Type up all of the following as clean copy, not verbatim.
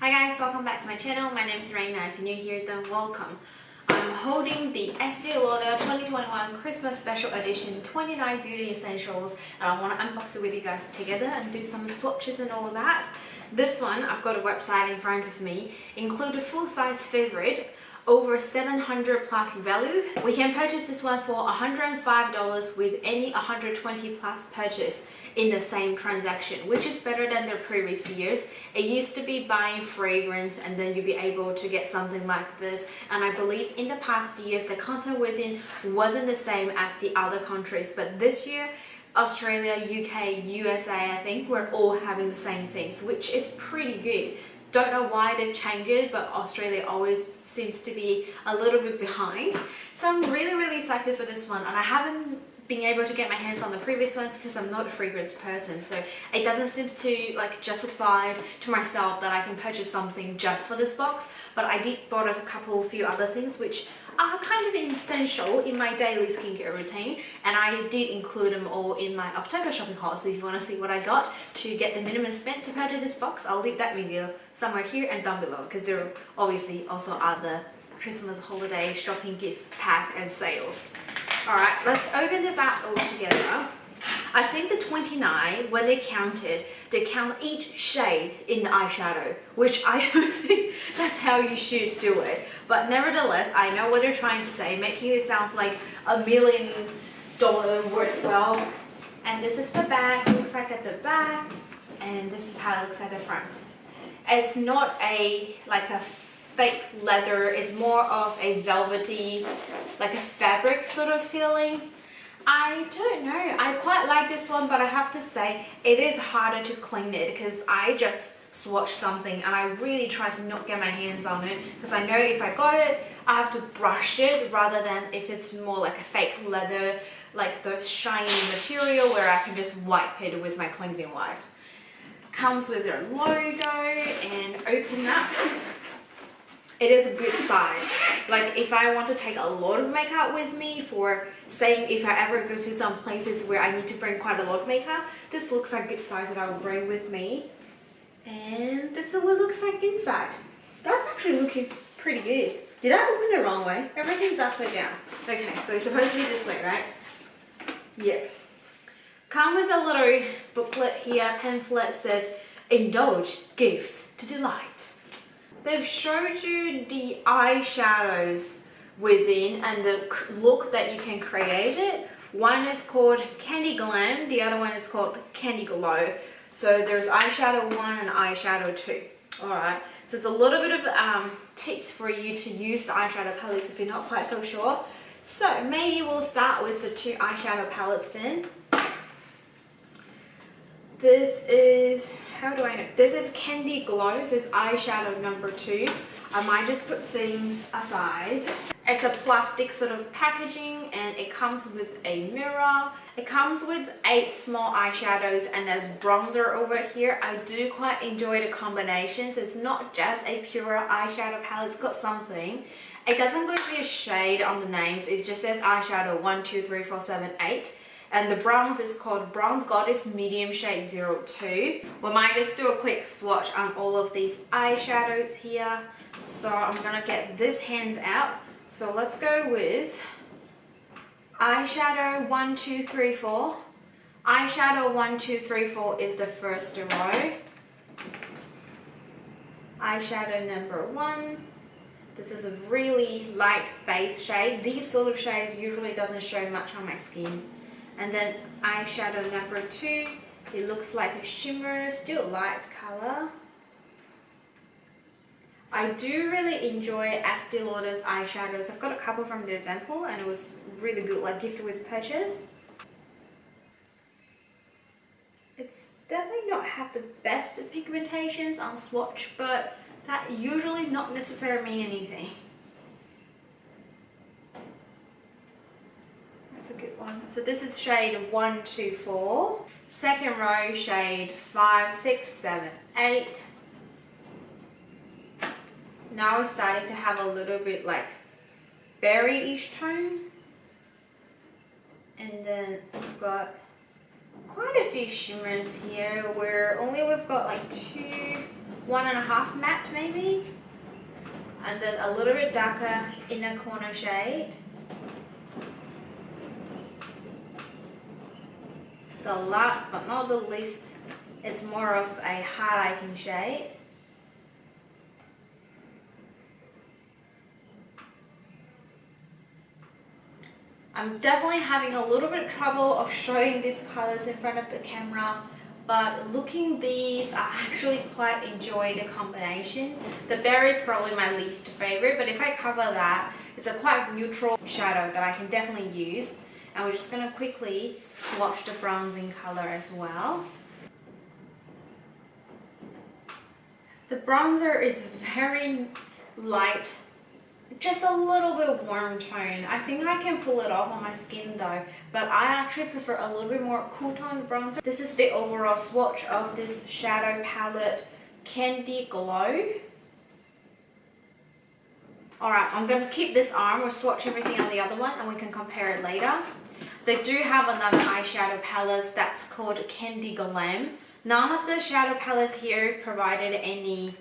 Hi guys, welcome back to my channel. My name is Rena. If you're new here, then welcome. I'm holding the Estee Lauder 2021 Christmas Special Edition 29 Beauty Essentials, and I want to unbox it with you guys together and do some swatches and all that. This one, I've got a website in front of me, include a full-size favorite, over 700 plus value. We can purchase this one for $105 with any 120 plus purchase in the same transaction, which is better than the previous years. It used to be buying fragrance and then you'd be able to get something like this, and I believe in the past years the content within wasn't the same as the other countries, but this year Australia, UK, USA, I think we're all having the same things, which is pretty good. Don't know why they've changed it, but Australia always seems to be a little bit behind. So I'm really excited for this one, and I haven't been able to get my hands on the previous ones because I'm not a fragrance person, so it doesn't seem to justify to myself that I can purchase something just for this box. But I did bought a few other things which are kind of essential in my daily skincare routine, and I did include them all in my October shopping haul. So if you want to see what I got to get the minimum spent to purchase this box, I'll leave that video somewhere here and down below, because there are obviously also other Christmas holiday shopping gift pack and sales. Alright, let's open this out all together. I think the 29, when they count each shade in the eyeshadow, which I don't think that's how you should do it. But nevertheless, I know what they're trying to say, making it sound like $1 million worthwhile. And this is the back, it looks like at the back, and this is how it looks at the front. It's not like a fake leather, it's more of a velvety, like a fabric sort of feeling. I don't know, I quite like this one, but I have to say it is harder to clean it because I just swatched something and I really try to not get my hands on it, because I know if I got it I have to brush it rather than if it's more like a fake leather, like those shiny material where I can just wipe it with my cleansing wipe. Comes with their logo, and open up. It is a good size. Like if I want to take a lot of makeup with me, for saying if I ever go to some places where I need to bring quite a lot of makeup, this looks like a good size that I will bring with me. And this is what it looks like inside. That's actually looking pretty good. Did I open it the wrong way? Everything's upside down. Okay, so it's supposed to be this way, right? Yeah. Come with a little booklet here, pamphlet, says indulge gifts to delight. They've showed you the eyeshadows within and the look that you can create it. One is called Candy Glam, the other one is called Candy Glow. So there's eyeshadow 1 and eyeshadow 2. Alright, so it's a little bit of tips for you to use the eyeshadow palettes if you're not quite so sure. So maybe we'll start with the 2 eyeshadow palettes then. This is, how do I know? This is Candy Glow, so it's eyeshadow number 2. I might just put things aside. It's a plastic sort of packaging, and it comes with a mirror. It comes with 8 small eyeshadows, and there's bronzer over here. I do quite enjoy the combinations. It's not just a pure eyeshadow palette, it's got something. It doesn't go to a shade on the names, it just says eyeshadow 1, 2, 3, 4, 7, 8. And the bronze is called Bronze Goddess Medium Shade 02. We might just do a quick swatch on all of these eyeshadows here. So I'm gonna get this hands out. So let's go with eyeshadow 1, 2, 3, 4. Eyeshadow 1, 2, 3, 4 is the first row. Eyeshadow number 1. This is a really light base shade. These sort of shades usually doesn't show much on my skin. And then eyeshadow number 2, it looks like a shimmer, still light color. I do really enjoy Estee Lauder's eyeshadows. I've got a couple from their sample and it was really good, like gift with purchase. It's definitely not have the best pigmentations on Swatch, but that usually not necessarily mean anything. A good one. So this is shade 1, 2, 4. Second row, shade 5, 6, 7, 8. Now we're starting to have a little bit like berry-ish tone. And then we've got quite a few shimmers here where we've got like 2, 1.5 matte maybe. And then a little bit darker inner corner shade. The last but not the least, it's more of a highlighting shade. I'm definitely having a little bit of trouble of showing these colors in front of the camera, but looking these, I actually quite enjoy the combination. The berry is probably my least favorite, but if I cover that, it's a quite neutral shadow that I can definitely use. And we're just going to quickly swatch the bronzing color as well. The bronzer is very light, just a little bit warm tone. I think I can pull it off on my skin though, but I actually prefer a little bit more cool tone bronzer. This is the overall swatch of this shadow palette, Candy Glow. Alright, I'm going to keep this arm. We'll swatch everything on the other one and we can compare it later. They do have another eyeshadow palette that's called Candy Glam. None of the shadow palettes here provided any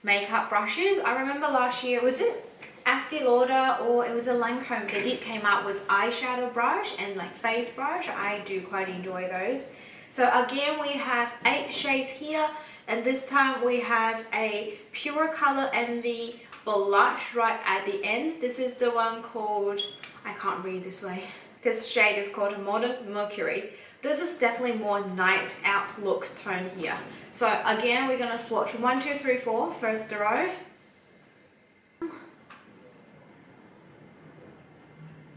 makeup brushes. I remember last year, was it Estee Lauder or it was a Lancome? They did came out with eyeshadow brush and like face brush. I do quite enjoy those. So again, we have 8 shades here, and this time we have a Pure Color Envy blush right at the end. This is the one called, I can't read this way. This shade is called Modern Mercury. This is definitely more night out look tone here. So again, we're going to swatch 1, 2, 3, 4, first row.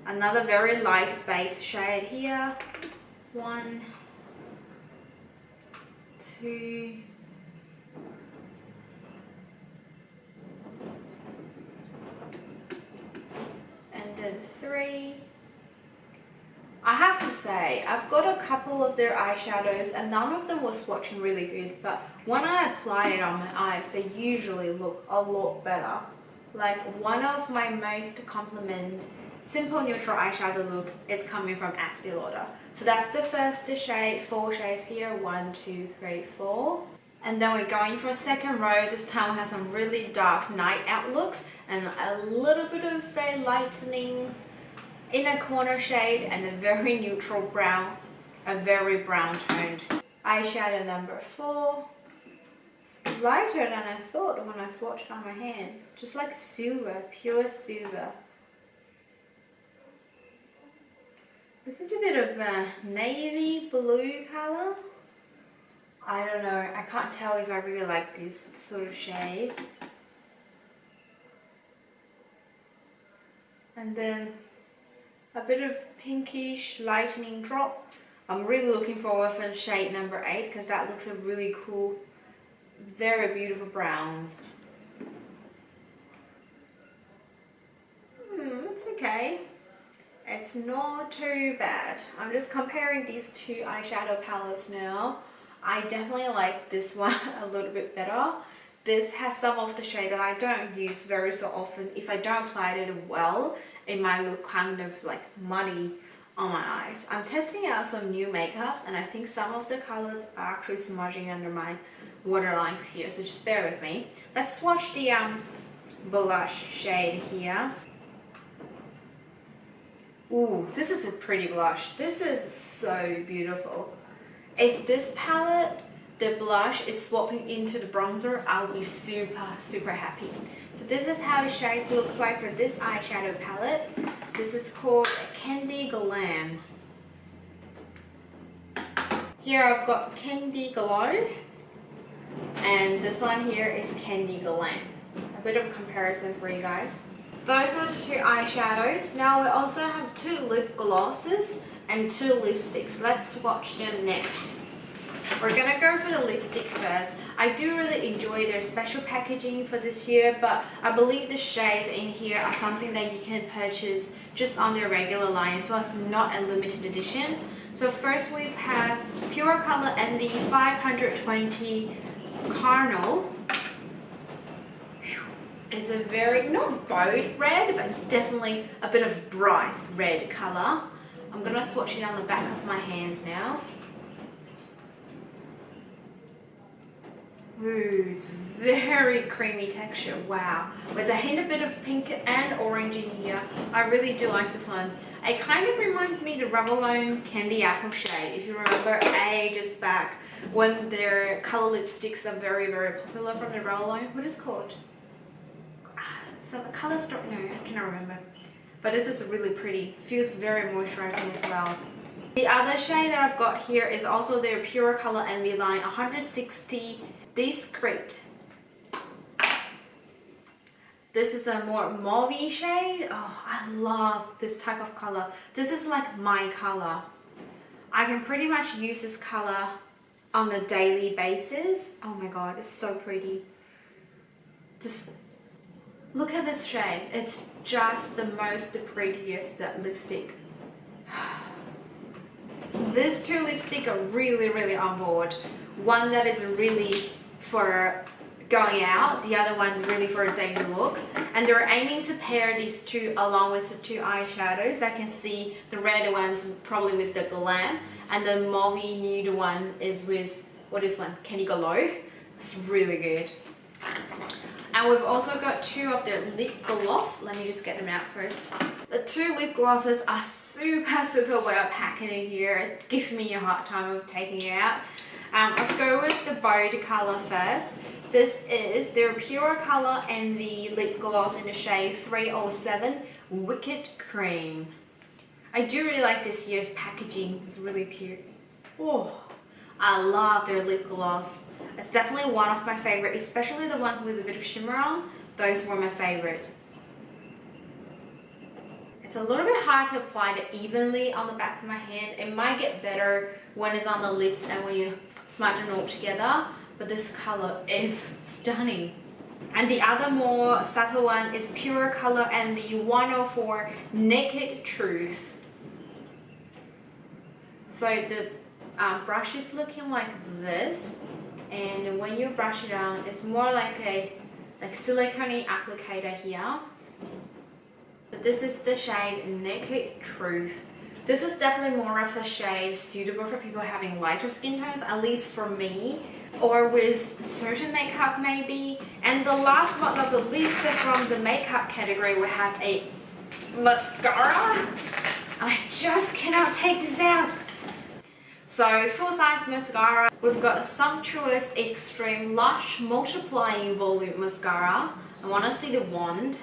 Another very light base shade here. 1, 2, and then 3. I have to say, I've got a couple of their eyeshadows and none of them was swatching really good, but when I apply it on my eyes, they usually look a lot better. Like one of my most compliment simple neutral eyeshadow look is coming from Estee Lauder. So that's the first shade, 4 shades here, 1, 2, 3, 4. And then we're going for a second row. This time we have some really dark night out looks and a little bit of a lightening inner corner shade and a very neutral brown, a very brown toned eyeshadow number 4. It's lighter than I thought when I swatched on my hand. It's just like silver, pure silver. This is a bit of a navy blue color. I don't know, I can't tell if I really like these sort of shades. And then a bit of pinkish lightening drop. I'm really looking forward for shade number 8 because that looks a really cool, very beautiful browns. It's okay. It's not too bad. I'm just comparing these 2 eyeshadow palettes now. I definitely like this one a little bit better. This has some of the shade that I don't use very so often. If I don't apply it well, it might look kind of like muddy on my eyes. I'm testing out some new makeups and I think some of the colors are actually smudging under my waterlines here, so just bear with me. Let's swatch the blush shade here. Ooh, this is a pretty blush. This is so beautiful. If this palette, the blush is swapping into the bronzer, I'll be super, super happy. So this is how shades looks like for this eyeshadow palette. This is called Candy Glam. Here I've got Candy Glow, and this one here is Candy Glam. A bit of comparison for you guys. Those are the 2 eyeshadows. Now we also have 2 lip glosses and 2 lipsticks. Let's swatch them next. We're gonna go for the lipstick first. I do really enjoy their special packaging for this year, but I believe the shades in here are something that you can purchase just on their regular line, so it's not a limited edition. So first we have Pure Color Envy 520 Carnal. It's a very, not bold red, but it's definitely a bit of bright red color. I'm gonna swatch it on the back of my hands now. Ooh, it's very creamy texture. Wow. There's a hint, a bit of pink and orange in here. I really do like this one. It kind of reminds me of the Revitalizing Candy Apple shade. If you remember ages back when their color lipsticks are very, very popular from the Revitalizing. What is it called? So the color store, no, I cannot remember. But this is really pretty. Feels very moisturizing as well. The other shade that I've got here is also their Pure Color Envy line 160 Discreet. This is a more mauve shade. Oh, I love this type of color. This is like my color. I can pretty much use this color on a daily basis. Oh my god, it's so pretty. Just look at this shade. It's just the most prettiest lipstick. These two lipsticks are really, really on board. One that is really for going out, the other one's really for a daily look. And they're aiming to pair these two along with the two eyeshadows. I can see the red one's probably with the Glam, and the mauve nude one is with, what is one? Candy Glow. It's really good. And we've also got two of their lip gloss. Let me just get them out first. The two lip glosses are super, super well packed in here. Give me a hard time of taking it out. Let's go with the bold color first. This is their Pure Color Envy lip gloss in the shade 307 Wicked Cream. I do really like this year's packaging. It's really cute. Oh, I love their lip gloss. It's definitely one of my favorite, especially the ones with a bit of shimmer on. Those were my favorite. It's a little bit hard to apply it evenly on the back of my hand. It might get better when it's on the lips and when you smudge them all together, but this color is stunning. And the other more subtle one is Pure Color and the 104 Naked Truth. So the brush is looking like this, and when you brush it on, it's more like a silicone applicator here. But this is the shade Naked Truth. This is definitely more of a shade suitable for people having lighter skin tones, at least for me, or with certain makeup maybe. And the last but not the least from the makeup category, we have a mascara. I just cannot take this out. So full-size mascara, we've got a sumptuous Extreme Lush Multiplying Volume Mascara. I want to see the wand.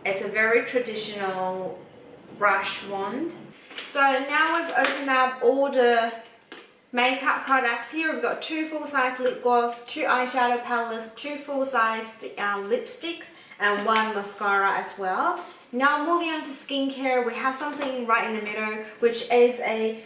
It's a very traditional brush wand. So now we've opened up all the makeup products here. We've got two full-size lip gloss, two eyeshadow palettes, two full-size lipsticks, and one mascara as well. Now moving on to skincare, we have something right in the middle, which is a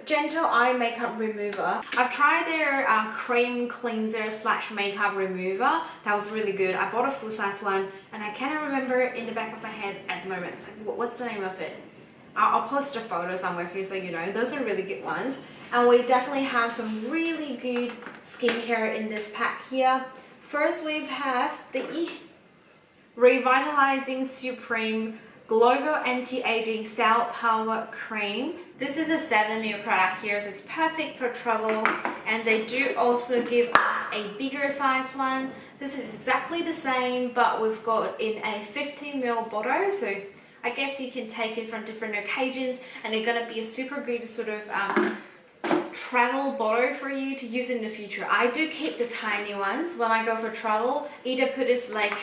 gentle eye makeup remover. I've tried their cream cleanser slash makeup remover. That was really good. I bought a full-size one and I cannot remember in the back of my head at the moment. It's like, what's the name of it? I'll post a photo somewhere here so you know. Those are really good ones. And we definitely have some really good skincare in this pack here. First we have the Revitalizing Supreme Global Anti-Aging Cell Power Cream. This is a 7 ml product here, so it's perfect for travel. And they do also give us a bigger size one. This is exactly the same, but we've got in a 15 ml bottle. So I guess you can take it from different occasions, and they're gonna be a super good sort of travel bottle for you to use in the future. I do keep the tiny ones when I go for travel. Either put this like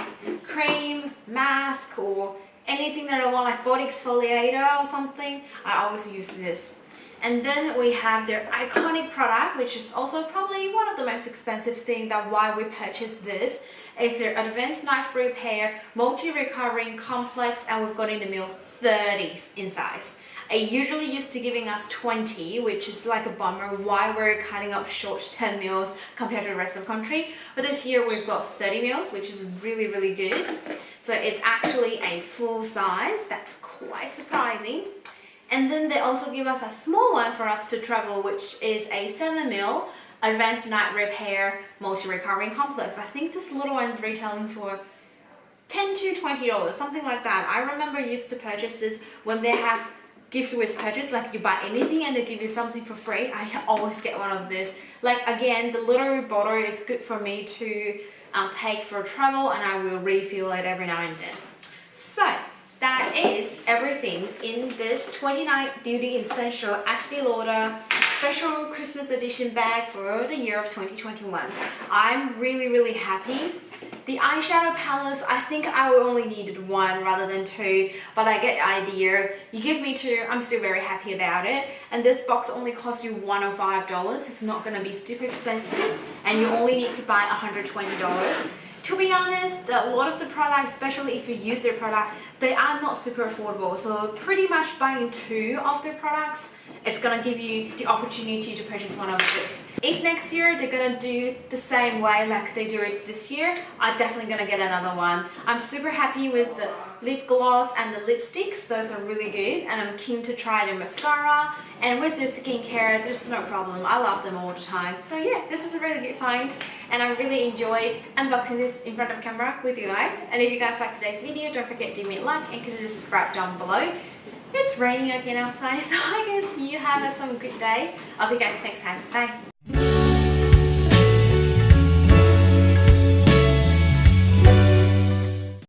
cream, mask, or anything that I want, like body exfoliator or something. I always use this. And then we have their iconic product, which is also probably one of the most expensive things that why we purchased this. It's their Advanced Night Repair Multi-Recovering Complex, and we've got in the mil 30s in size. It usually used to giving us 20, which is like a bummer why we're cutting off short 10 mils compared to the rest of the country. But this year we've got 30 mils, which is really, really good. So it's actually a full size. That's quite surprising. And then they also give us a small one for us to travel, which is a 7 ml Advanced Night Repair Multi-Recovering Complex. I think this little one's retailing for $10 to $20, something like that. I remember I used to purchase this when they have gift with purchase, like you buy anything and they give you something for free. I always get one of this. Like again, the little bottle is good for me to take for travel, and I will refill it every now and then. So that is everything in this 29 Beauty Essential Estee Lauder special Christmas edition bag for the year of 2021. I'm really happy. The eyeshadow palettes, I think I only needed one rather than two, but I get the idea. You give me two, I'm still very happy about it. And this box only costs you $105. It's not going to be super expensive, and you only need to buy $120. To be honest, a lot of the products, especially if you use their product, they are not super affordable. So pretty much buying two of their products, it's gonna give you the opportunity to purchase one of this. If next year they're gonna do the same way like they do it this year, I'm definitely gonna get another one. I'm super happy with the lip gloss and the lipsticks. Those are really good, and I'm keen to try the mascara. And with their skincare, there's no problem. I love them all the time. So yeah, this is a really good find, and I really enjoyed unboxing this in front of camera with you guys. And if you guys like today's video, don't forget to give me a like and consider subscribe down below. It's raining again outside, so I guess you have some good days. I'll see you guys next time. Bye.